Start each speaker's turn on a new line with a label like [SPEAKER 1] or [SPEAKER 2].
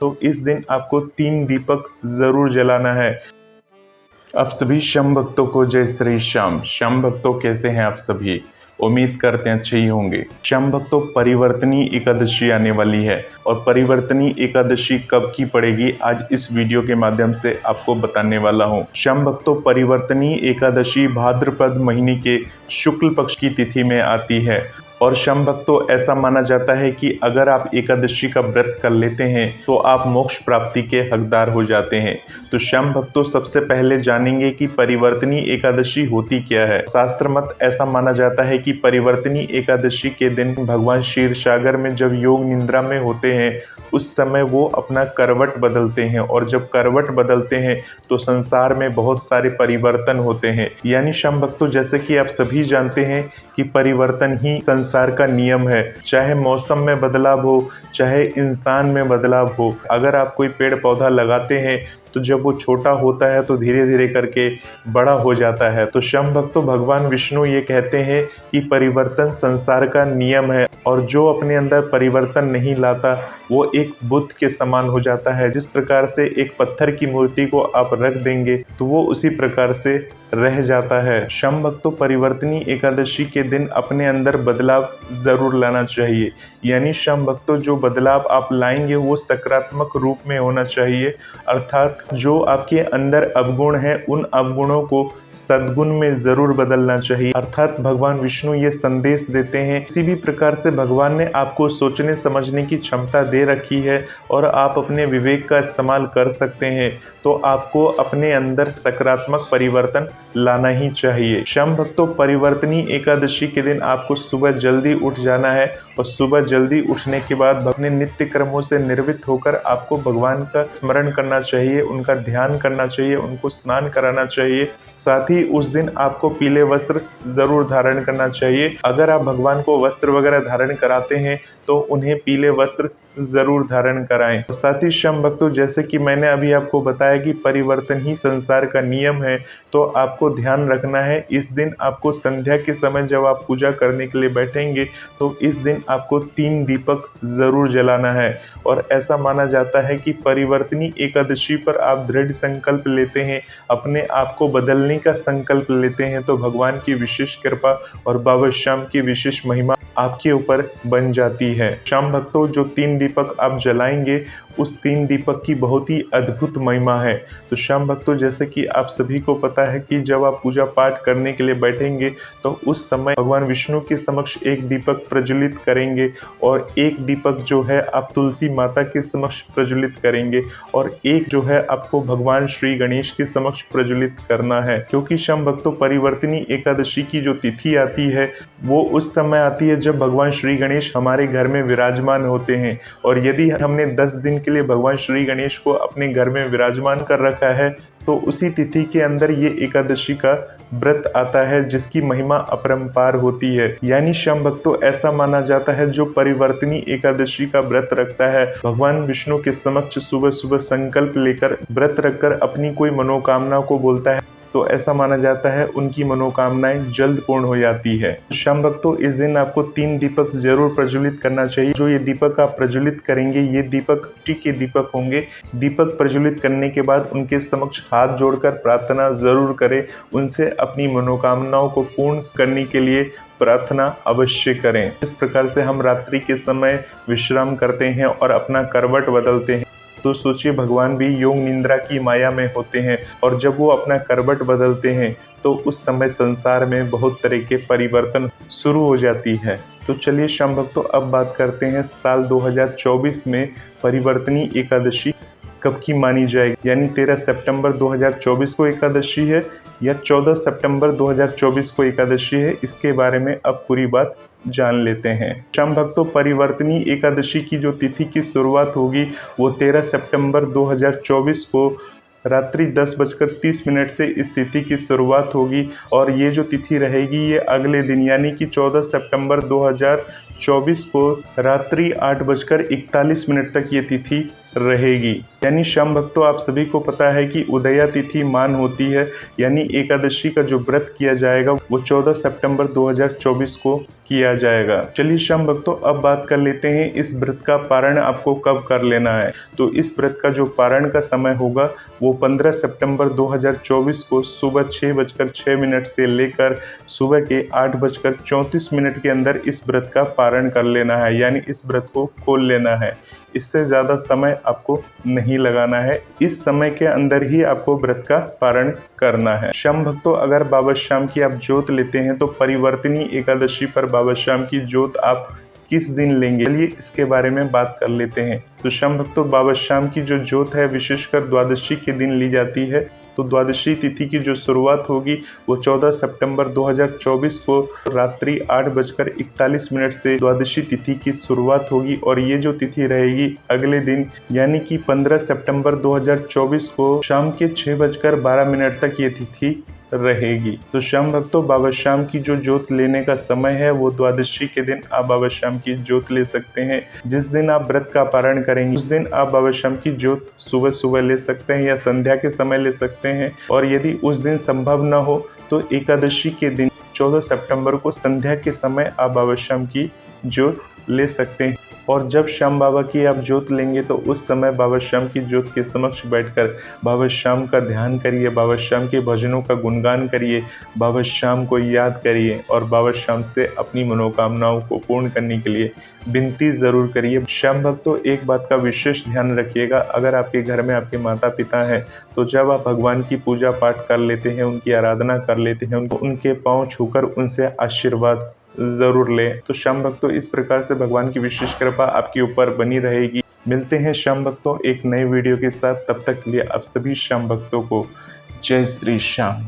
[SPEAKER 1] तो इस दिन आपको 3 दीपक ज़रूर जलाना है। आप सभी श्याम भक्तों को जय श्री श्याम। श्याम भक्तों कैसे हैं आप सभी? उम्मीद करते हैं अच्छे ही होंगे। श्याम भक्तों, परिवर्तनी एकादशी आने वाली है और परिवर्तनी एकादशी कब की पड़ेगी आज इस वीडियो के माध्यम से आपको बताने वाला हूँ। श्याम भक्तों, परिवर्तनी एकादशी भाद्रपद महीने के शुक्ल पक्ष की तिथि में आती है और श्याम भक्तों, ऐसा माना जाता है कि अगर आप एकादशी का व्रत कर लेते हैं तो आप मोक्ष प्राप्ति के हकदार हो जाते हैं। तो श्याम भक्तों, सबसे पहले जानेंगे कि परिवर्तनी एकादशी होती क्या है। शास्त्र मत ऐसा माना जाता है कि परिवर्तनी एकादशी के दिन भगवान क्षीर सागर में जब योग निद्रा में होते हैं उस समय वो अपना करवट बदलते हैं और जब करवट बदलते हैं तो संसार में बहुत सारे परिवर्तन होते हैं। यानी श्याम भक्तों, जैसे कि आप सभी जानते हैं कि परिवर्तन ही संसार का नियम है। चाहे मौसम में बदलाव हो, चाहे इंसान में बदलाव हो। अगर आप कोई पेड़ पौधा लगाते हैं तो जब वो छोटा होता है तो धीरे धीरे करके बड़ा हो जाता है। तो श्याम भक्तों, भगवान विष्णु ये कहते हैं कि परिवर्तन संसार का नियम है और जो अपने अंदर परिवर्तन नहीं लाता वो एक बुद्ध के समान हो जाता है। जिस प्रकार से एक पत्थर की मूर्ति को आप रख देंगे तो वो उसी प्रकार से रह जाता है। श्याम भक्तों, परिवर्तनी एकादशी के दिन अपने अंदर बदलाव जरूर लाना चाहिए। यानी श्याम भक्तों, जो बदलाव आप लाएंगे वो सकारात्मक रूप में होना चाहिए, अर्थात जो आपके अंदर अवगुण है उन अवगुणों को सद्गुण में जरूर बदलना चाहिए। अर्थात भगवान विष्णु ये संदेश देते हैं, किसी भी प्रकार से भगवान ने आपको सोचने समझने की क्षमता दे रखी है और आप अपने विवेक का इस्तेमाल कर सकते हैं, तो आपको अपने अंदर सकारात्मक परिवर्तन लाना ही चाहिए। श्याम भक्तों, परिवर्तनी एकादशी के दिन आपको सुबह जल्दी उठ जाना है और सुबह जल्दी उठने के बाद अपने नित्य कर्मों से निर्वृत्त होकर आपको भगवान का स्मरण करना चाहिए, उनका ध्यान करना चाहिए, उनको स्नान कराना चाहिए। साथ ही उस दिन आपको पीले वस्त्र जरूर धारण करना चाहिए। अगर आप भगवान को वस्त्र वगैरह धारण कराते हैं तो उन्हें पीले वस्त्र जरूर धारण कराएं। साथ ही श्याम भक्तों, जैसे कि मैंने अभी आपको बताया कि परिवर्तन ही संसार का नियम है, तो आपको ध्यान रखना है इस दिन आपको संध्या के समय जब आप पूजा करने के लिए बैठेंगे तो इस दिन आपको 3 दीपक जरूर जलाना है। और ऐसा माना जाता है कि परिवर्तनी एकादशी पर आप दृढ़ संकल्प लेते हैं, अपने आप को बदलने का संकल्प लेते हैं, तो भगवान की विशेष कृपा और बाबा श्याम की विशेष महिमा आपके ऊपर बन जाती है। श्याम भक्तों, जो 3 दीपक आप जलाएंगे उस 3 दीपक की बहुत ही अद्भुत महिमा है। तो श्याम भक्तों, जैसे कि आप सभी को पता है कि जब आप पूजा पाठ करने के लिए बैठेंगे तो उस समय भगवान विष्णु के समक्ष एक दीपक प्रज्वलित करेंगे और एक दीपक जो है आप तुलसी माता के समक्ष प्रज्वलित करेंगे और एक जो है आपको भगवान श्री गणेश के समक्ष प्रज्वलित करना है। क्योंकि श्याम भक्तों, परिवर्तनी एकादशी की जो तिथि आती है वो उस समय आती है जब भगवान श्री गणेश हमारे घर में विराजमान होते हैं और यदि हमने 10 दिन के लिए भगवान श्री गणेश को अपने घर में विराजमान कर रखा है तो उसी तिथि के अंदर ये एकादशी का व्रत आता है जिसकी महिमा अपरंपार होती है। यानी श्याम भक्तों, ऐसा माना जाता है जो परिवर्तनी एकादशी का व्रत रखता है, भगवान विष्णु के समक्ष सुबह सुबह संकल्प लेकर व्रत रखकर अपनी कोई मनोकामना को बोलता है तो ऐसा माना जाता है उनकी मनोकामनाएं जल्द पूर्ण हो जाती है। श्याम भक्तों, इस दिन आपको 3 दीपक जरूर प्रज्वलित करना चाहिए। जो ये दीपक आप प्रज्वलित करेंगे ये दीपक मिट्टी के दीपक होंगे। दीपक प्रज्वलित करने के बाद उनके समक्ष हाथ जोड़कर प्रार्थना जरूर करें, उनसे अपनी मनोकामनाओं को पूर्ण करने के लिए प्रार्थना अवश्य करें। इस प्रकार से हम रात्रि के समय विश्राम करते हैं और अपना करवट बदलते हैं। तो सोचिए, भगवान भी योग निद्रा की माया में होते हैं और जब वो अपना करवट बदलते हैं तो उस समय संसार में बहुत तरह के परिवर्तन शुरू हो जाती है। तो चलिए श्याम भक्तों, अब बात करते हैं साल 2024 में परिवर्तनी एकादशी कब की मानी जाएगी। यानी 13 सितंबर 2024 को एकादशी है या 14 सितंबर 2024 को एकादशी है, इसके बारे में अब पूरी बात जान लेते हैं। श्याम भक्तों, परिवर्तनी एकादशी की जो तिथि की शुरुआत होगी वो 13 सितंबर 2024 को रात्रि 10:30 से इस तिथि की शुरुआत होगी और ये जो तिथि रहेगी ये अगले दिन यानी कि 14 सितंबर 2024 को रात्रि 8:41 तक ये तिथि रहेगी। यानी श्याम भक्तों, आप सभी को पता है कि उदया तिथि मान होती है, यानी एकादशी का जो व्रत किया जाएगा वो 14 सितंबर 2024 को किया जाएगा। चलिए श्याम भक्तों, अब बात कर लेते हैं इस व्रत का पारण आपको कब कर लेना है। तो इस व्रत का जो पारण का समय होगा वो 15 सितंबर 2024 को सुबह 6:06 से लेकर सुबह के 8:34 के अंदर इस व्रत का पारण कर लेना है, यानी इस व्रत को खोल लेना है। इससे ज़्यादा समय आपको नहीं लगाना है, इस समय के अंदर ही आपको व्रत का पारण करना है। श्याम भक्तों, अगर बाबा श्याम की आप जोत लेते हैं तो परिवर्तनी एकादशी पर बाबा श्याम की जोत आप किस दिन लेंगे, चलिए इसके बारे में बात कर लेते हैं। तो श्याम भक्तों, बाबा श्याम की जो जोत है विशेषकर द्वादशी के दिन ली जाती है। तो द्वादशी तिथि की जो शुरुआत होगी वो 14 सितंबर 2024 को रात्रि 8:41 से द्वादशी तिथि की शुरुआत होगी और ये जो तिथि रहेगी अगले दिन यानी कि 15 सितंबर 2024 को शाम के 6:12 तक ये तिथि रहेगी। तो श्याम भक्तों, बाबा श्याम की जो जोत लेने का समय है वो द्वादशी के दिन आप बाबा श्याम की जोत ले सकते हैं। जिस दिन आप व्रत का पारण करेंगे उस दिन आप बाबा श्याम की जोत सुबह सुबह ले सकते हैं या संध्या के समय ले सकते हैं, और यदि उस दिन संभव न हो तो एकादशी के दिन 14 सितंबर को संध्या के समय आप बाबा श्याम की जोत ले सकते हैं। और जब श्याम बाबा की आप जोत लेंगे तो उस समय बाबा श्याम की जोत के समक्ष बैठकर बाबा श्याम का ध्यान करिए, बाबा श्याम के भजनों का गुणगान करिए, बाबा श्याम को याद करिए और बाबा श्याम से अपनी मनोकामनाओं को पूर्ण करने के लिए विनती ज़रूर करिए। श्याम भक्तों, एक बात का विशेष ध्यान रखिएगा, अगर आपके घर में आपके माता पिता हैं तो जब आप भगवान की पूजा पाठ कर लेते हैं, उनकी आराधना कर लेते हैं, उनके पाँव छूकर उनसे आशीर्वाद ज़रूर लें। तो श्याम भक्तों, इस प्रकार से भगवान की विशेष कृपा आपके ऊपर बनी रहेगी। मिलते हैं श्याम भक्तों एक नए वीडियो के साथ, तब तक के लिए आप सभी श्याम भक्तों को जय श्री श्याम।